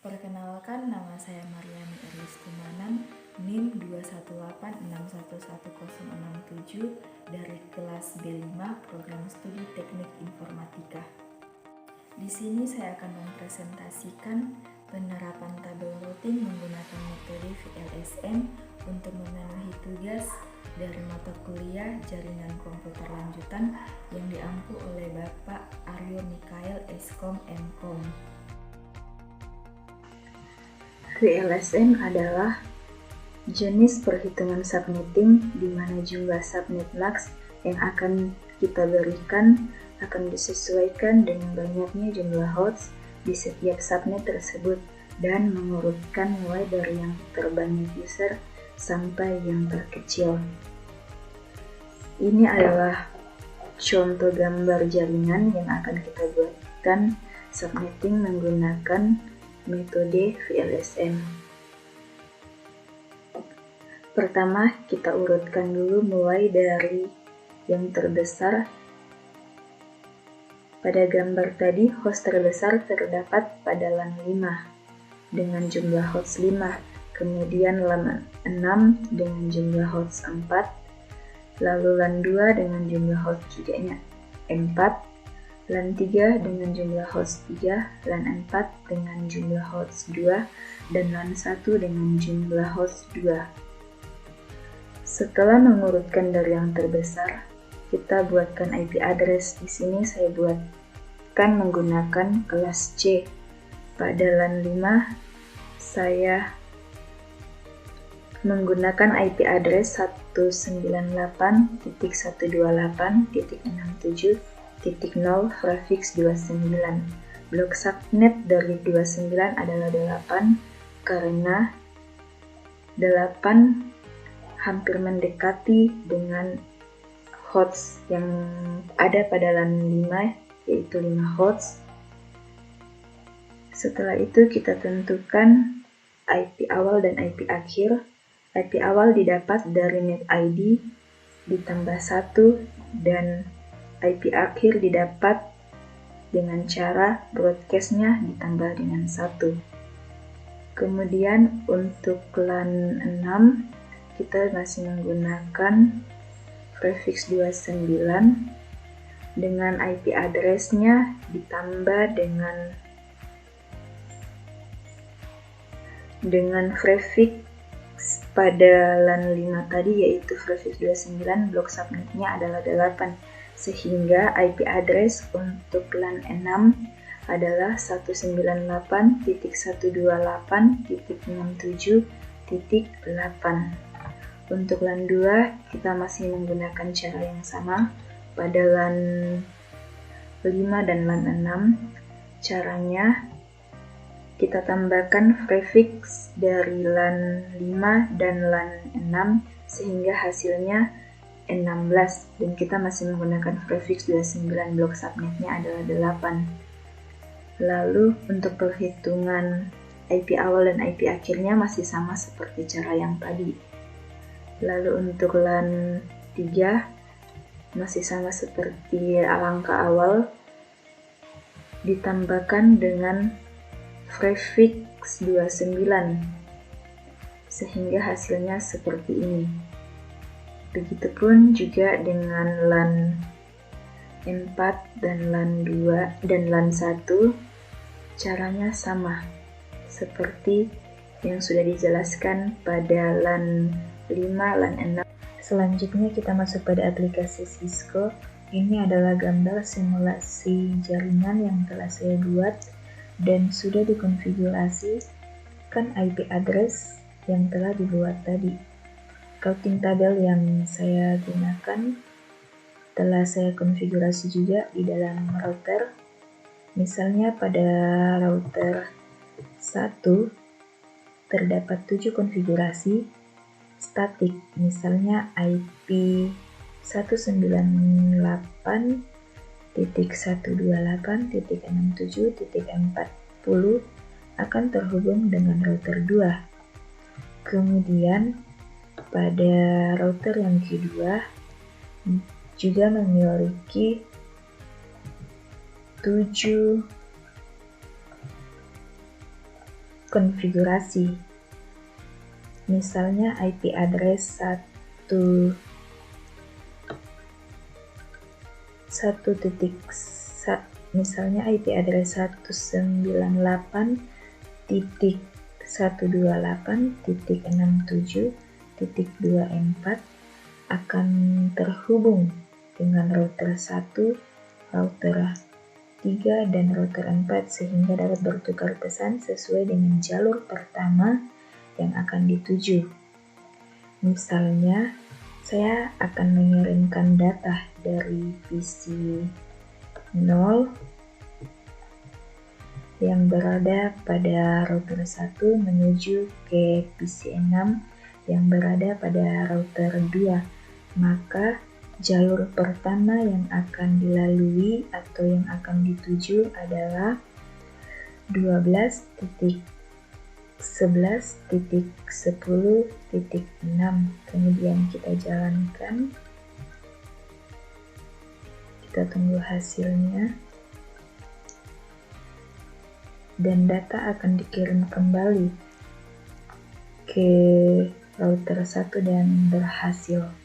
Perkenalkan, nama saya Mariani Erlis Kumanan, NIM 218611067 dari kelas B5 Program Studi Teknik Informatika. Di sini saya akan mempresentasikan penerapan tabel routing menggunakan metode VLSM untuk memenuhi tugas dari mata kuliah Jaringan Komputer Lanjutan yang diampu oleh Bapak Aryo Mikael Eskom MKOM. VLSM adalah jenis perhitungan subnetting di mana jumlah subnet lux yang akan kita berikan akan disesuaikan dengan banyaknya jumlah host di setiap subnet tersebut dan mengurutkan mulai dari yang terbanyak user sampai yang terkecil. Ini adalah contoh gambar jaringan yang akan kita buatkan subnetting menggunakan metode VLSM. Pertama, kita urutkan dulu mulai dari yang terbesar. Pada gambar tadi, host terbesar terdapat pada LAN 5 dengan jumlah host 5, kemudian LAN 6 dengan jumlah host 4, lalu LAN 2 dengan jumlah host juga 4, LAN 3 dengan jumlah host 3, LAN 4 dengan jumlah host 2, dan LAN 1 dengan jumlah host 2. Setelah mengurutkan dari yang terbesar, kita buatkan IP address. Di sini saya buatkan menggunakan kelas C. Pada LAN 5, saya menggunakan IP address 198.128.67.0 prefix 29. Blok subnet dari 29 adalah 8 karena 8 hampir mendekati dengan host yang ada pada LAN 5, yaitu 5 host. Setelah itu kita tentukan IP awal dan IP akhir. IP awal didapat dari net ID ditambah 1 dan IP akhir didapat dengan cara broadcast-nya ditambah dengan 1. Kemudian untuk LAN 6 kita masih menggunakan prefix 29 dengan IP address-nya ditambah dengan prefix pada LAN 5 tadi, yaitu prefix 29, blok subnetnya adalah 8. Sehingga IP address untuk LAN 6 adalah 198.128.67.8. Untuk LAN 2 kita masih menggunakan cara yang sama pada LAN 5 dan LAN 6. Caranya kita tambahkan prefix dari LAN 5 dan LAN 6 sehingga hasilnya 16, dan kita masih menggunakan prefix 29, blok subnetnya adalah 8. Lalu untuk perhitungan IP awal dan IP akhirnya masih sama seperti cara yang tadi. Lalu untuk LAN 3 masih sama seperti angka awal ditambahkan dengan prefix 29 sehingga hasilnya seperti ini. Begitupun juga dengan LAN 4 dan LAN 2 dan LAN 1, caranya sama seperti yang sudah dijelaskan pada LAN 5, LAN 6. Selanjutnya kita masuk pada aplikasi Cisco. Ini adalah gambar simulasi jaringan yang telah saya buat dan sudah dikonfigurasi kan IP address yang telah dibuat tadi. Routing tabel yang saya gunakan telah saya konfigurasi juga di dalam router. Misalnya pada router 1 terdapat 7 konfigurasi statik, misalnya IP 198.128.67.40 akan terhubung dengan router 2. Kemudian pada router yang kedua juga memiliki 7 konfigurasi. Misalnya IP address 198.128.67.24 akan terhubung dengan router 1, router 3, dan router 4 sehingga dapat bertukar pesan sesuai dengan jalur pertama yang akan dituju. Misalnya, saya akan mengirimkan data dari PC 0 yang berada pada router 1 menuju ke PC 6 yang berada pada router 2, maka jalur pertama yang akan dilalui atau yang akan dituju adalah 12.11.10.6. Kemudian kita jalankan, kita tunggu hasilnya, dan data akan dikirim kembali ke router 1 dan berhasil.